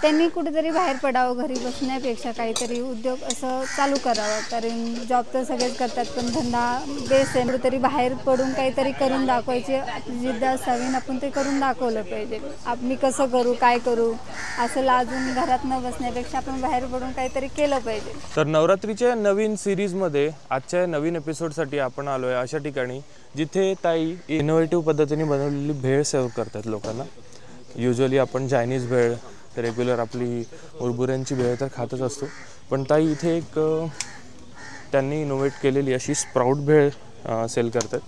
त्यांनी कुठेतरी बाहेर पडावं, घरी बसण्यापेक्षा काहीतरी उद्योग असं चालू करावं. कारण जॉब तर सगळेच करतात, पण धंदा बेस आहे. कुठेतरी बाहेर पडून काहीतरी करून दाखवायची जिद्द असावी, आपण ते करून दाखवलं पाहिजे. मी कसं करू, काय करू, असं लाजून घरात न बसण्यापेक्षा आपण बाहेर पडून काहीतरी केलं पाहिजे. तर नवरात्रीच्या नवीन सिरीजमध्ये आजच्या नवीन एपिसोडसाठी आपण आलो आहे अशा ठिकाणी जिथे ताई इनोव्हेटिव्ह पद्धतीने बनवलेली भेळ सर्व करतात लोकांना. युजली आपण चायनीज भेळ, रेग्युलर आपली उरबुऱ्यांची भेळ तर खातच असतो, पण ताई इथे एक त्यांनी इनोव्हेट केलेली अशी स्प्राउट भेळ सेल करतात.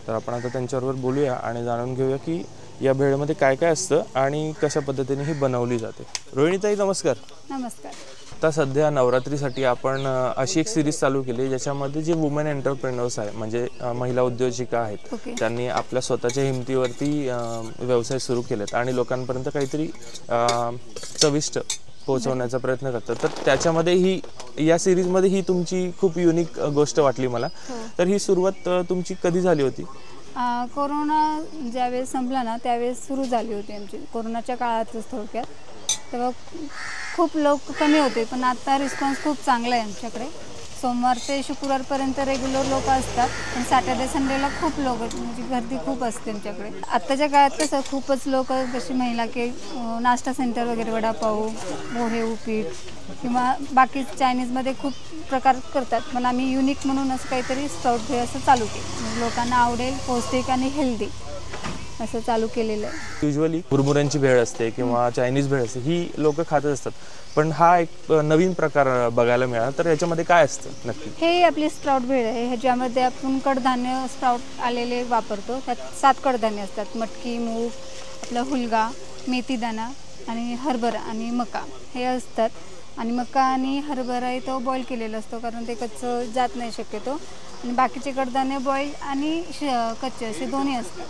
तर आपण आता त्यांच्याबरोबर बोलूया आणि जाणून घेऊया की या भेळमध्ये काय काय असतं आणि कशा पद्धतीने ही बनवली जाते. रोहिणीताई नमस्कार. नमस्कार. आता सध्या नवरात्रीसाठी आपण अशी एक सिरीज चालू केली ज्याच्यामध्ये जे वुमेन एंटरप्रेनर्स आहे, म्हणजे महिला उद्योजिका आहेत, त्यांनी आपल्या स्वतःच्या हिमतीवरती व्यवसाय सुरू केलेत आणि लोकांपर्यंत काहीतरी चविष्ट पोहोचवण्याचा प्रयत्न करतात. तर त्याच्यामध्ये ही या सिरीजमध्ये ही तुमची खूप युनिक गोष्ट वाटली मला. तर ही सुरुवात तुमची कधी झाली होती? कोरोना ज्यावेळेस संपला ना त्यावेळेस सुरू झाली होती आमची. कोरोनाच्या काळातच थोडक्यात. तेव्हा खूप लोक कमी होते, पण आता रिस्पॉन्स खूप चांगला आहे आमच्याकडे. सोमवार ते शुक्रवारपर्यंत रेग्युलर लोक असतात, पण सॅटर्डे संडेला खूप लोक, म्हणजे गर्दी खूप असते आमच्याकडे. आत्ताच्या काळात कसं खूपच लोक जशी महिला की नाश्ता सेंटर वगैरे, वडापाव, पोहे, उपीट किंवा बाकी चायनीजमध्ये खूप प्रकार करतात, पण आम्ही युनिक म्हणून असं काहीतरी स्प्राउट भेळ असं चालू केलं. म्हणजे लोकांना आवडेल, पौष्टिक आणि हेल्दी असं चालू केलेलं आहे. युजली मुरमुऱ्यांची भेळ असते किंवा चायनीज भेळ असते, ही लोक खातच असतात, पण हा एक नवीन प्रकार बघायला मिळाला. तर याच्यामध्ये काय असतं नक्की? हे आपली स्प्राउट भेळ आहे. ह्याच्यामध्ये आपण कडधान्य स्प्राउट आलेले वापरतो. त्यात 7 कडधान्य असतात: मटकी, मूग, आपला हुलगा, मेथीदाणा आणि हरभरा आणि मका हे असतात. आणि मका आणि हरभरा आहे तो बॉईल केलेला असतो, कारण ते कच्चं जात नाही शक्यतो. आणि बाकीचे कडधान्य बॉईल आणि कच्चे असे दोन्ही असतात.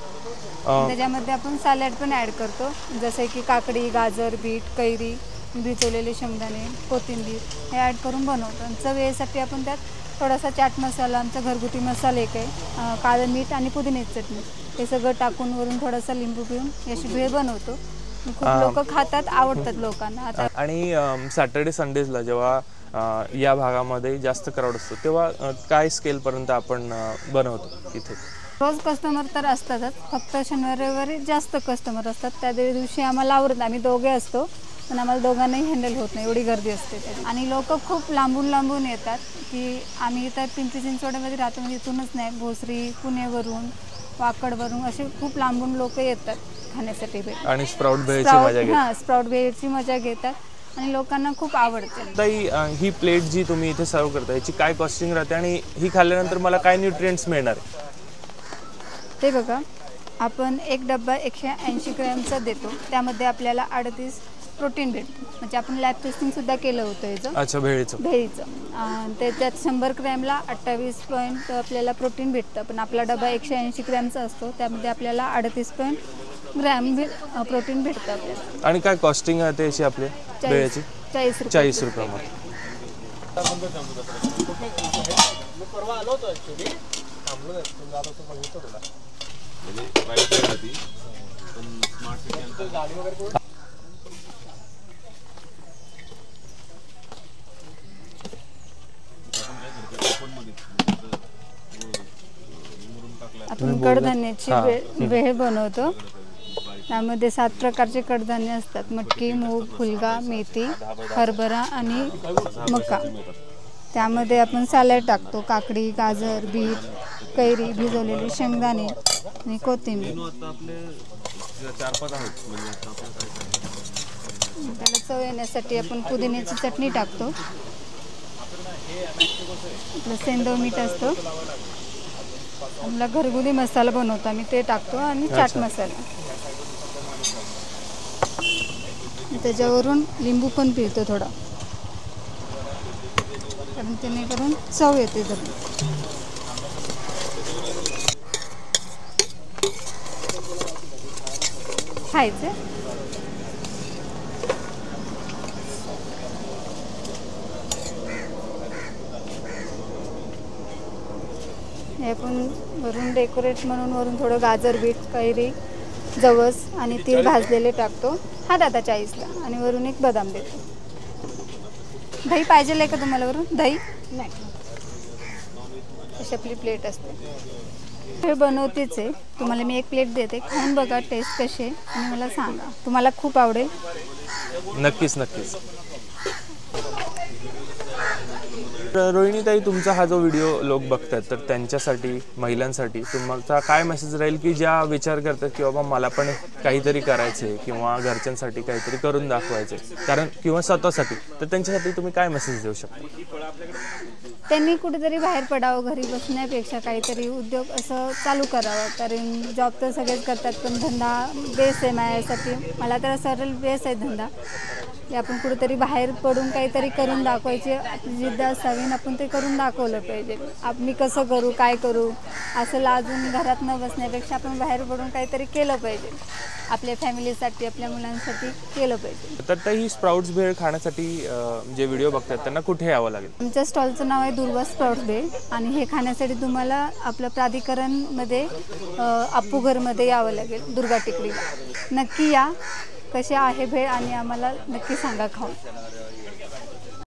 त्याच्यामध्ये आपण सॅलड पण ॲड करतो, जसे की काकडी, गाजर, बीट, कैरी, भिजवलेले शेंगदाणे, कोथिंबीर हे ॲड करून बनवतो. आणि चवीसाठी आपण त्यात थोडासा चाट मसाला, आमचा घरगुती मसाला एक आहे, काळं मीठ आणि पुदिन्याची चटणी, हे सगळं टाकून वरून थोडासा लिंबू पिळून अशी भेळ बनवतो. खूप लोक खातात, आवडतात लोकांना. आता आणि सॅटर्डे संडेजला जेव्हा या भागामध्ये जास्त क्राऊड असतो तेव्हा काय स्केलपर्यंत आपण बनवतो इथे? रोज कस्टमर तर असतातच, फक्त शनिवार रविवारी जास्त कस्टमर असतात. त्या दिवशी आम्हाला आवडत, आम्ही दोघे असतो, पण आम्हाला दोघांनाही हँडल होत नाही, एवढी गर्दी असते. आणि लोक खूप लांबून लांबून येतात, की आम्ही तर पिंपरी चिंचवडमध्ये राहतो, म्हणजे इथूनच नाही, भोसरी, पुणेवरून, वाकडवरून असे खूप लांबून लोक येतात खाण्यासाठी भेळ. आणि स्प्राउट भेळची मजा घेतात. हां, स्प्राउट भेळची मजा घेतात आणि लोकांना खूप आवडते. ताई, ही प्लेट जी तुम्ही इथे सर्व करता याची काय कॉस्टिंग राहते आणि ही खाल्ल्यानंतर मला काय न्यूट्रिएंट्स मिळणार? ते बघा, आपण एक डब्बा 180 ग्रॅमचा देतो, त्यामध्ये आपल्याला 38 प्रोटीन भेटतं. म्हणजे आपण लॅब टेस्टिंगसुद्धा केलं होतं याचं. अच्छा, भेळीचं. त्याच्यात 100 ग्रॅमला 28 पॉईंट आपल्याला प्रोटीन भेटतं, पण आपला डबा 180 ग्रॅमचा असतो, त्यामध्ये आपल्याला 38 ग्रॅम प्रोटीन भेटतं आपल्याला. आणि काय कॉस्टिंग आहे त्याची आपल्या भेळीची? 40 रुपयामध्ये. आपण कडधान्याची भेळ बनवतो. त्यामध्ये 7 प्रकारचे कडधान्य असतात: मटकी, मूग, हुलगा, मेथी, हरभरा आणि मका. त्यामध्ये आपण सॅलड टाकतो: काकडी, गाजर, बीट, कैरी, भिजवलेले शेंगदाणे आणि कोथिंबीर. त्याला चव येण्यासाठी आपण पुदिन्याची चटणी टाकतो. आपलं सेंधव मीठ असतं, आपला घरगुती मसाला बनवतो आम्ही, ते टाकतो आणि चाट मसाला. त्याच्यावरून लिंबू पण पिळतो थोडा, कारण त्याने करून चव येते. खायचं हे आपण वरून डेकोरेट म्हणून वरून थोडं गाजर, बीट, कैरी जवस आणि तीळ भाजलेले टाकतो, हा दादा 40ला, आणि वरून एक बदाम देतो. दही पाहिजे आहे का तुम्हाला वरून? दही नाही. अशी आपली प्लेट असते. हे बनवतेच आहे. तुम्हाला मी एक प्लेट देते, खाऊन बघा टेस्ट कशी आहे आणि मला सांगा. तुम्हाला खूप आवडेल. नक्कीच नक्कीच. रोहिणीताई, तुमचा हा जो व्हिडिओ लोक बघतात तर त्यांच्यासाठी, महिलांसाठी तुमचा काय मेसेज राहील की ज्या विचार करतात की बाबा मला पण काहीतरी करायचे किंवा घरच्यांसाठी काहीतरी करून दाखवायचे कारण किंवा स्वतःसाठी, तर त्यांच्यासाठी तुम्ही काय मेसेज देऊ शकता? त्यांनी कुठेतरी बाहेर पडावं, घरी बसण्यापेक्षा काहीतरी उद्योग असं चालू करावं. कारण जॉब तर सगळेच करतात, पण धंदा बेस आहे माझ्यासाठी. मला तर सरळ बेस आहे धंदा. की आपण कुठेतरी बाहेर पडून काहीतरी करून दाखवायची आपली जिद्द असावी आणि आपण ते करून दाखवलं पाहिजे. मी कसं करू, काय करू, असं लाजून घरात न बसण्यापेक्षा आपण बाहेर पडून काहीतरी केलं पाहिजे. आपल्या फॅमिलीसाठी, आपल्या मुलांसाठी केलं पाहिजे. तर ही स्प्राउट्स भेळ खाण्यासाठी जे व्हिडिओ बघतात त्यांना कुठे यावं लागेल? आमच्या स्टॉलचं नाव आहे दुर्वा स्प्राउट्स भेळ, आणि हे खाण्यासाठी तुम्हाला आपलं प्राधिकरणमध्ये अप्पूघरमध्ये यावं लागेल, दुर्गा टेकडीला. नक्की या. कशी आहे भेळ आणि आम्हाला नक्की सांगा खाऊन.